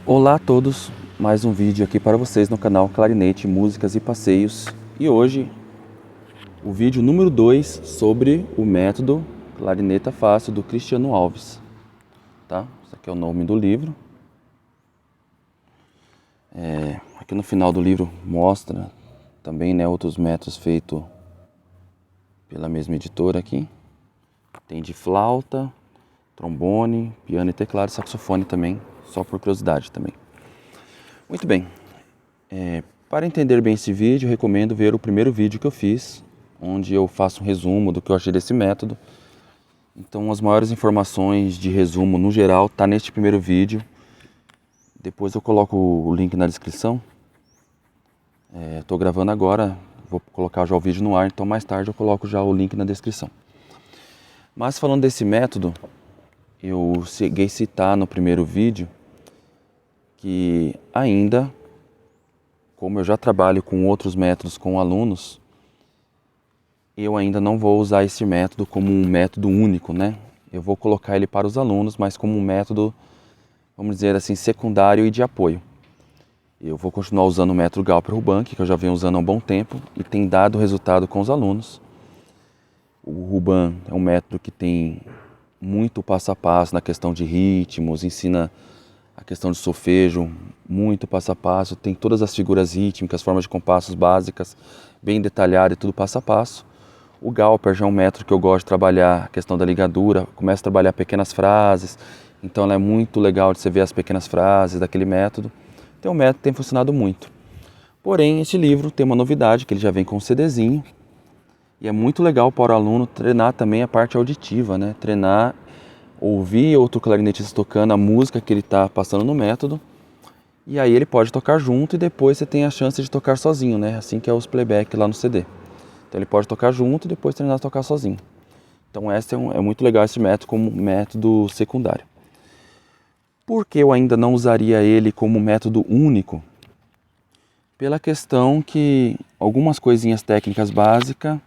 Olá a todos, mais um vídeo aqui para vocês no canal Clarinete, Músicas e Passeios. E hoje o vídeo número 2 sobre o método Clarineta Fácil do Cristiano Alves. Tá? Esse aqui é o nome do livro. Aqui no final do livro mostra também, né, outros métodos feitos pela mesma editora aqui. Tem de flauta, trombone, piano e teclado, saxofone também, só por curiosidade também. Muito bem, para entender bem esse vídeo, recomendo ver o primeiro vídeo que eu fiz, onde eu faço um resumo do que eu achei desse método. Então as maiores informações de resumo no geral tá neste primeiro vídeo. Depois eu coloco o link na descrição. Estou gravando agora, vou colocar já o vídeo no ar, então mais tarde eu coloco já o link na descrição. Mas falando desse método, eu cheguei a citar no primeiro vídeo que ainda, como eu já trabalho com outros métodos com alunos, eu ainda não vou usar esse método como um método único, né? Eu vou colocar ele para os alunos, mas como um método, vamos dizer assim, secundário e de apoio. Eu vou continuar usando o método Galper-Ruban, que eu já venho usando há um bom tempo e tem dado resultado com os alunos. O Ruban é um método que tem muito passo a passo na questão de ritmos, ensina a questão de solfejo, muito passo a passo, tem todas as figuras rítmicas, formas de compassos básicas, bem detalhado e tudo passo a passo. O Galper já é um método que eu gosto de trabalhar a questão da ligadura, começo a trabalhar pequenas frases, então ela é muito legal de você ver as pequenas frases daquele método. Então o método tem funcionado muito. Porém, este livro tem uma novidade, que ele já vem com um CDzinho, e é muito legal para o aluno treinar também a parte auditiva, né? Treinar, ouvir outro clarinetista tocando a música que ele está passando no método, e aí ele pode tocar junto e depois você tem a chance de tocar sozinho, né? Assim que é os playback lá no CD. Então ele pode tocar junto e depois treinar a tocar sozinho. Então é muito legal esse método como método secundário. Por que eu ainda não usaria ele como método único? Pela questão que algumas coisinhas técnicas básicas,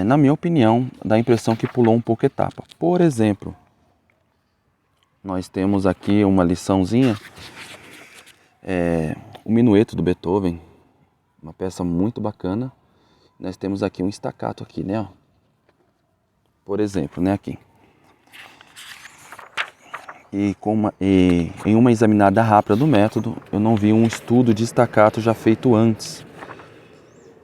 na minha opinião, dá a impressão que pulou um pouco etapa. Por exemplo, nós temos aqui uma liçãozinha, o Minueto do Beethoven, uma peça muito bacana. Nós temos aqui um staccato aqui, né? Por exemplo, né, aqui. E em uma examinada rápida do método, eu não vi um estudo de staccato já feito antes.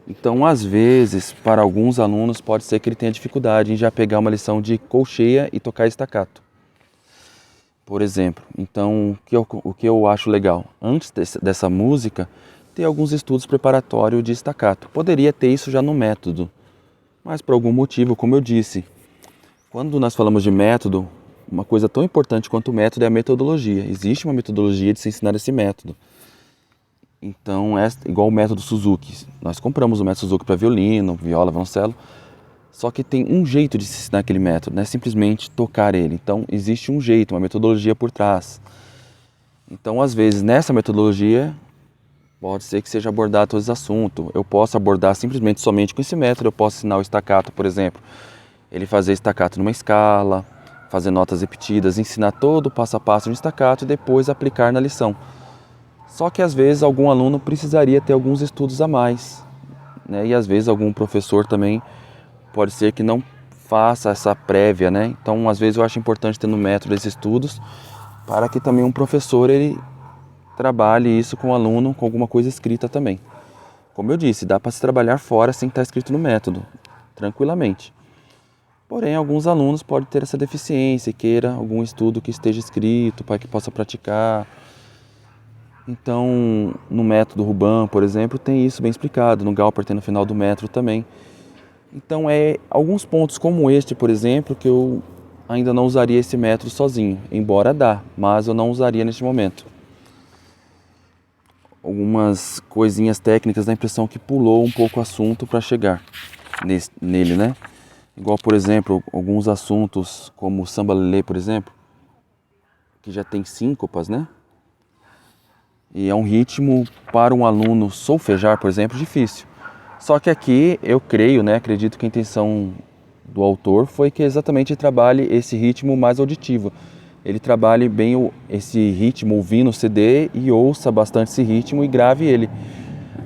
Então, às vezes, para alguns alunos, pode ser que ele tenha dificuldade em já pegar uma lição de colcheia e tocar staccato, por exemplo. Então, o que eu acho legal, antes dessa música, ter alguns estudos preparatórios de staccato. Poderia ter isso já no método, mas por algum motivo, como eu disse, quando nós falamos de método, uma coisa tão importante quanto o método é a metodologia. Existe uma metodologia de se ensinar esse método. Então, é igual o método Suzuki. Nós compramos o método Suzuki para violino, viola, violoncelo. Só que tem um jeito de se ensinar aquele método, não é simplesmente tocar ele. Então, existe um jeito, uma metodologia por trás. Então, às vezes, nessa metodologia, pode ser que seja abordado todos os assuntos. Eu posso abordar simplesmente somente com esse método. Eu posso ensinar o staccato, por exemplo. Ele fazer staccato numa escala, fazer notas repetidas, ensinar todo o passo a passo de staccato e depois aplicar na lição. Só que às vezes algum aluno precisaria ter alguns estudos a mais, né? E às vezes algum professor também pode ser que não faça essa prévia, né? Então às vezes eu acho importante ter no método esses estudos para que também um professor ele trabalhe isso com o aluno com alguma coisa escrita também. Como eu disse, dá para se trabalhar fora sem estar escrito no método, tranquilamente. Porém, alguns alunos podem ter essa deficiência e queira algum estudo que esteja escrito para que possa praticar. Então, no método Ruban, por exemplo, tem isso bem explicado. No Galper tem no final do método também. Então, alguns pontos como este, por exemplo, que eu ainda não usaria esse método sozinho. Embora dá, mas eu não usaria neste momento. Algumas coisinhas técnicas dá a impressão que pulou um pouco o assunto para chegar nele, né? Igual, por exemplo, alguns assuntos como o samba lelê, por exemplo, que já tem síncopas, né? E é um ritmo para um aluno solfejar, por exemplo, difícil. Só que aqui eu creio, né, acredito que a intenção do autor foi que exatamente trabalhe esse ritmo mais auditivo. ele trabalhe bem esse ritmo ouvindo o CD e ouça bastante esse ritmo e grave ele.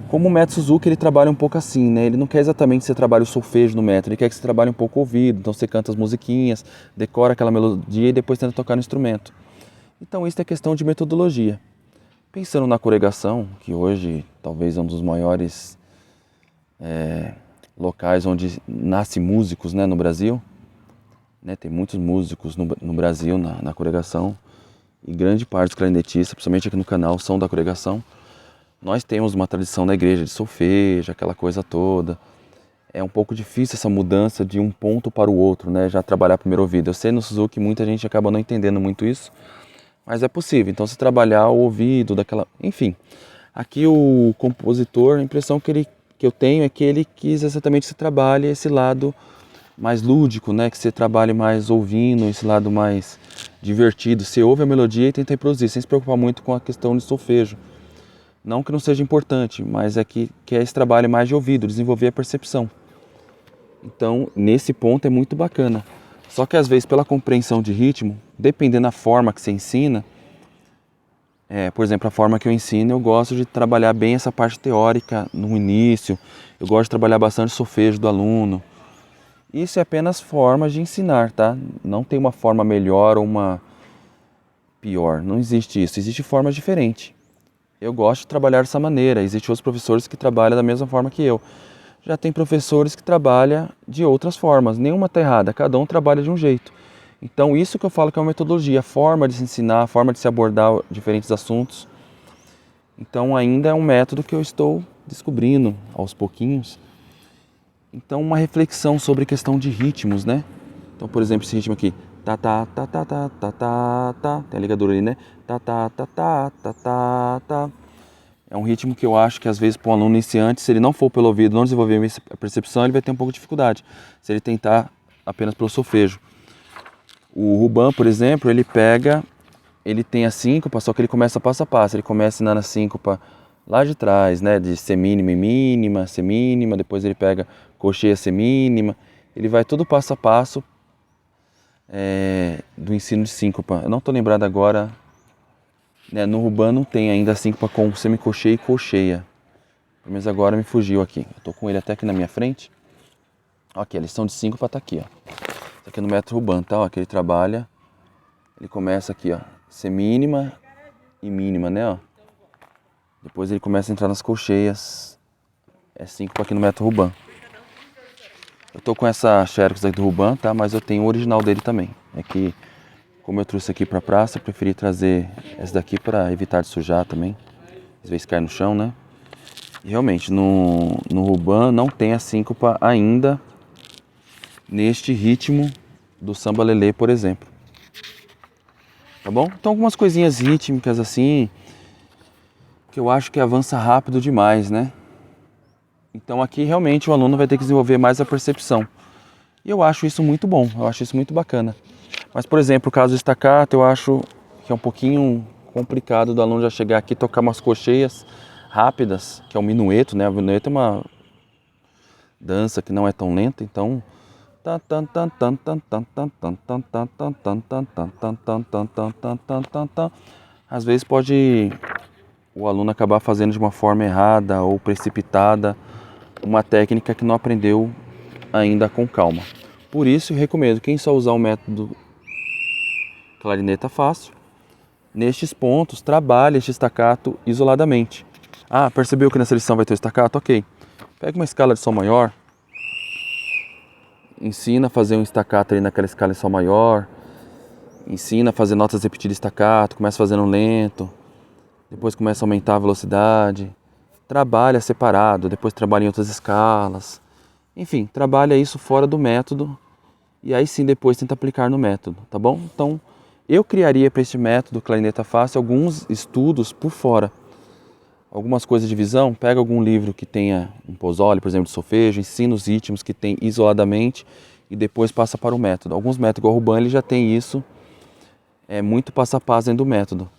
Como o método Suzuki, ele trabalha um pouco assim, né? Ele não quer exatamente que você trabalhe o solfejo no método, ele quer que você trabalhe um pouco o ouvido. Então você canta as musiquinhas, decora aquela melodia e depois tenta tocar no instrumento. Então isso é questão de metodologia. Pensando na coreografação, que hoje talvez é um dos maiores locais onde nascem músicos, né, no Brasil, né? Tem muitos músicos no Brasil na coreografação e grande parte dos clarinetistas, principalmente aqui no canal, são da coreografação. Nós temos uma tradição na igreja de solfejo, aquela coisa toda. É um pouco difícil essa mudança de um ponto para o outro, né? Já trabalhar primeiro ouvido. Eu sei no Suzuki muita gente acaba não entendendo muito isso, mas é possível. Então se trabalhar o ouvido daquela... Enfim, aqui o compositor, a impressão que eu tenho é que ele quis exatamente que você trabalhe esse lado mais lúdico, né? Que você trabalhe mais ouvindo, esse lado mais divertido. Você ouve a melodia e tenta reproduzir, sem se preocupar muito com a questão de solfejo. Não que não seja importante, mas é que é esse trabalho mais de ouvido, desenvolver a percepção. Então, nesse ponto é muito bacana. Só que às vezes, pela compreensão de ritmo, dependendo da forma que você ensina, por exemplo, a forma que eu ensino, eu gosto de trabalhar bem essa parte teórica no início, eu gosto de trabalhar bastante o solfejo do aluno. Isso é apenas forma de ensinar, tá? Não tem uma forma melhor ou uma pior, não existe isso, existe forma diferente. Eu gosto de trabalhar dessa maneira. Existem outros professores que trabalham da mesma forma que eu. Já tem professores que trabalham de outras formas. Nenhuma está errada, cada um trabalha de um jeito. Então isso que eu falo que é uma metodologia, a forma de se ensinar, a forma de se abordar diferentes assuntos. Então ainda é um método que eu estou descobrindo aos pouquinhos. Então uma reflexão sobre questão de ritmos, né? Então, por exemplo, esse ritmo aqui, tá tá tá tá tá tá tá tá, tem a ligadura ali, né? Tá tá tá tá tá tá tá. É um ritmo que eu acho que às vezes para um aluno iniciante, se ele não for pelo ouvido, não desenvolver a percepção, ele vai ter um pouco de dificuldade. Se ele tentar apenas pelo solfejo. O Ruban, por exemplo, ele tem a síncopa, só que ele começa passo a passo. Ele começa na síncopa lá de trás, né? De semínima e mínima, semínima, depois ele pega cocheia semínima. Ele vai tudo passo a passo do ensino de síncopa. Eu não estou lembrado agora, né, no Ruban não tem ainda a síncopa com semicocheia e cocheia. Mas agora me fugiu aqui. Eu estou com ele até aqui na minha frente. Aqui, a lição de síncopa está aqui, ó. Isso aqui é no método Ruban, tá? Ó, que ele trabalha. Ele começa aqui, ó, semínima e mínima, né? Ó. Depois ele começa a entrar nas cocheias. É síncopa aqui no método Ruban. Eu tô com essa Xerox aqui do Ruban, tá? Mas eu tenho o original dele também. É que, como eu trouxe aqui pra praça, eu preferi trazer essa daqui para evitar de sujar também. Às vezes cai no chão, né? E realmente, no Ruban não tem a síncopa ainda neste ritmo do samba lelê, por exemplo. Tá bom? Então algumas coisinhas rítmicas assim, que eu acho que avança rápido demais, né? Então aqui realmente o aluno vai ter que desenvolver mais a percepção. E eu acho isso muito bom, eu acho isso muito bacana. Mas, por exemplo, o caso do staccato, eu acho que é um pouquinho complicado do aluno já chegar aqui e tocar umas cocheias rápidas, que é o minueto, né? O minueto é uma dança que não é tão lenta, então... Às vezes pode o aluno acabar fazendo de uma forma errada ou precipitada uma técnica que não aprendeu ainda com calma. Por isso eu recomendo quem só usar o método clarineta fácil, nestes pontos trabalhe este staccato isoladamente. Ah, percebeu que nessa lição vai ter staccato? Ok. Pega uma escala de sol maior, ensina a fazer um staccato ali naquela escala de sol maior, ensina a fazer notas repetidas de staccato, começa fazendo lento, depois começa a aumentar a velocidade, trabalha separado, depois trabalha em outras escalas, enfim, trabalha isso fora do método e aí sim depois tenta aplicar no método, tá bom? Então, eu criaria para este método clarineta fácil alguns estudos por fora, algumas coisas de visão, pega algum livro que tenha um Pozzoli, por exemplo, de solfejo, ensina os ritmos que tem isoladamente e depois passa para o método. Alguns métodos, igual o Ruban, ele já tem isso, muito passo a passo dentro do método.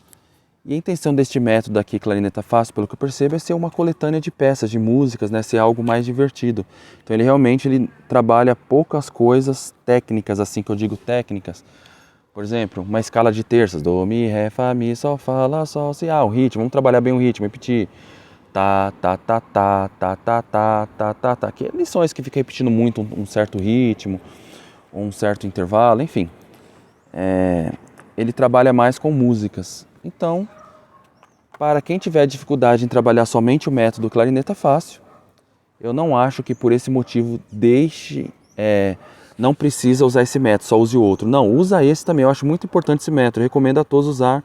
E a intenção deste método aqui, clarineta fácil, pelo que eu percebo, é ser uma coletânea de peças, de músicas, né? Ser algo mais divertido. Então ele realmente trabalha poucas coisas técnicas, assim que eu digo técnicas, Por exemplo, uma escala de terças, do, mi, ré, fá, mi, sol, fá, lá, sol, si. O ritmo, vamos trabalhar bem o ritmo, repetir. Tá, tá, tá, tá, tá, tá, tá, tá, tá, tá. Que lições que fica repetindo muito um certo ritmo, um certo intervalo, enfim. Ele trabalha mais com músicas. Então, para quem tiver dificuldade em trabalhar somente o método clarineta fácil, eu não acho que por esse motivo não precisa usar esse método, só use o outro. Não, usa esse também, eu acho muito importante esse método, eu recomendo a todos usar,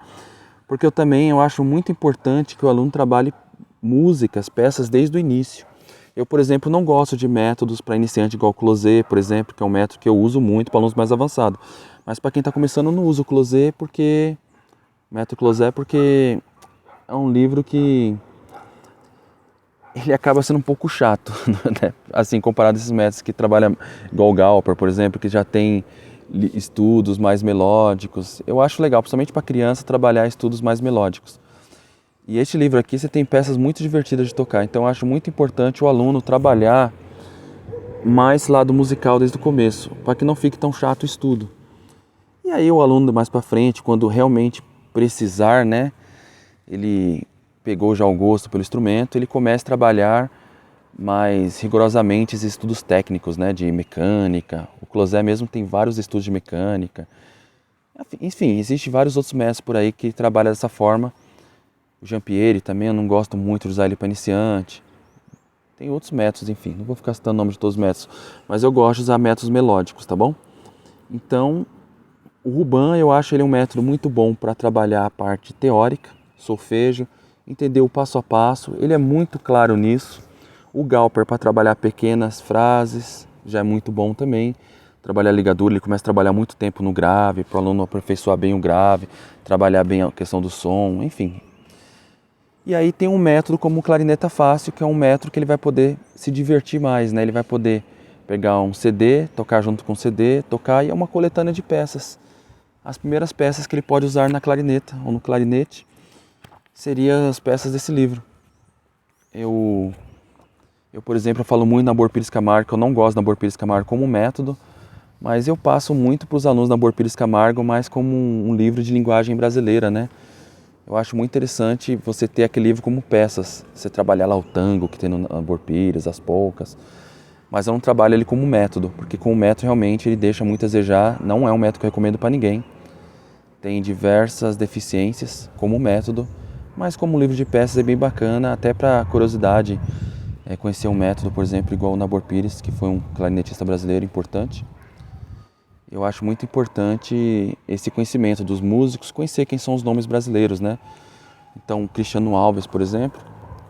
porque eu acho muito importante que o aluno trabalhe músicas, peças desde o início. Eu, por exemplo, não gosto de métodos para iniciante igual o Closet, por exemplo, que é um método que eu uso muito para alunos mais avançados. Mas para quem está começando, eu não uso o Closet método Closet porque é um livro que ele acaba sendo um pouco chato, né? Assim, comparado a esses métodos que trabalham igual o Galper, por exemplo, que já tem estudos mais melódicos. Eu acho legal, principalmente para criança, trabalhar estudos mais melódicos. E este livro aqui você tem peças muito divertidas de tocar, então eu acho muito importante o aluno trabalhar mais lado musical desde o começo, para que não fique tão chato o estudo. E aí o aluno mais para frente, quando realmente precisar, né, ele pegou já o gosto pelo instrumento, ele começa a trabalhar mais rigorosamente esses estudos técnicos, né, de mecânica. O Closet mesmo tem vários estudos de mecânica. Enfim, existem vários outros mestres por aí que trabalham dessa forma. O Jean-Pierre também, eu não gosto muito de usar ele para iniciante. Tem outros métodos, enfim, não vou ficar citando o nome de todos os métodos, mas eu gosto de usar métodos melódicos, tá bom? Então, o Ruban, eu acho ele um método muito bom para trabalhar a parte teórica, solfejo, entender o passo a passo, ele é muito claro nisso. O Galper para trabalhar pequenas frases, já é muito bom também. Trabalhar ligadura, ele começa a trabalhar muito tempo no grave, para o aluno aperfeiçoar bem o grave, trabalhar bem a questão do som, enfim. E aí tem um método como o Clarineta Fácil, que é um método que ele vai poder se divertir mais, né? Ele vai poder pegar um CD, tocar junto com o CD, tocar, e é uma coletânea de peças. As primeiras peças que ele pode usar na clarineta ou no clarinete seriam as peças desse livro. Eu, por exemplo, eu falo muito na Nabor Pires Camargo, que eu não gosto da Nabor Pires Camargo como método, mas eu passo muito para os alunos da Nabor Pires Camargo mais como um livro de linguagem brasileira, né? Eu acho muito interessante você ter aquele livro como peças, você trabalhar lá o tango que tem no Nabor Pires, as polcas, mas eu não trabalho ele como método, porque como método realmente ele deixa muito a desejar, não é um método que eu recomendo para ninguém. Tem diversas deficiências como método, mas como livro de peças é bem bacana, até para curiosidade, conhecer um método, por exemplo, igual o Nabor Pires, que foi um clarinetista brasileiro importante. Eu acho muito importante esse conhecimento dos músicos, conhecer quem são os nomes brasileiros, né? Então, o Cristiano Alves, por exemplo,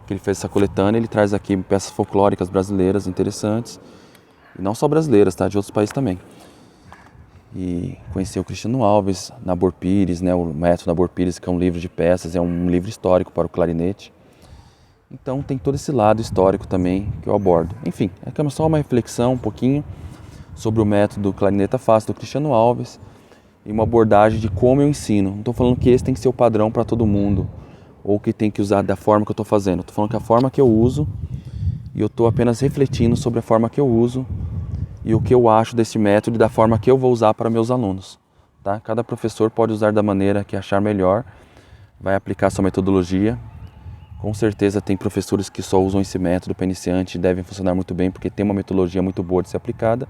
que ele fez essa coletânea, ele traz aqui peças folclóricas brasileiras interessantes, e não só brasileiras, tá? De outros países também. E conhecer o Cristiano Alves, Nabor Pires, né? O método Nabor Pires, que é um livro de peças, é um livro histórico para o clarinete. Então, tem todo esse lado histórico também que eu abordo. Enfim, é só uma reflexão um pouquinho sobre o método Clarineta Fácil do Cristiano Alves e uma abordagem de como eu ensino. Não estou falando que esse tem que ser o padrão para todo mundo ou que tem que usar da forma que eu estou fazendo. Estou falando que a forma que eu uso e eu estou apenas refletindo sobre a forma que eu uso e o que eu acho desse método e da forma que eu vou usar para meus alunos. Tá? Cada professor pode usar da maneira que achar melhor, vai aplicar sua metodologia. Com certeza tem professores que só usam esse método para iniciante e devem funcionar muito bem porque tem uma metodologia muito boa de ser aplicada.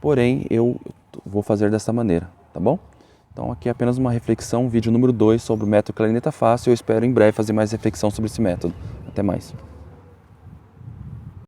Porém, eu vou fazer dessa maneira, tá bom? Então aqui é apenas uma reflexão, vídeo número 2 sobre o método Clarineta Fácil. Eu espero em breve fazer mais reflexão sobre esse método. Até mais.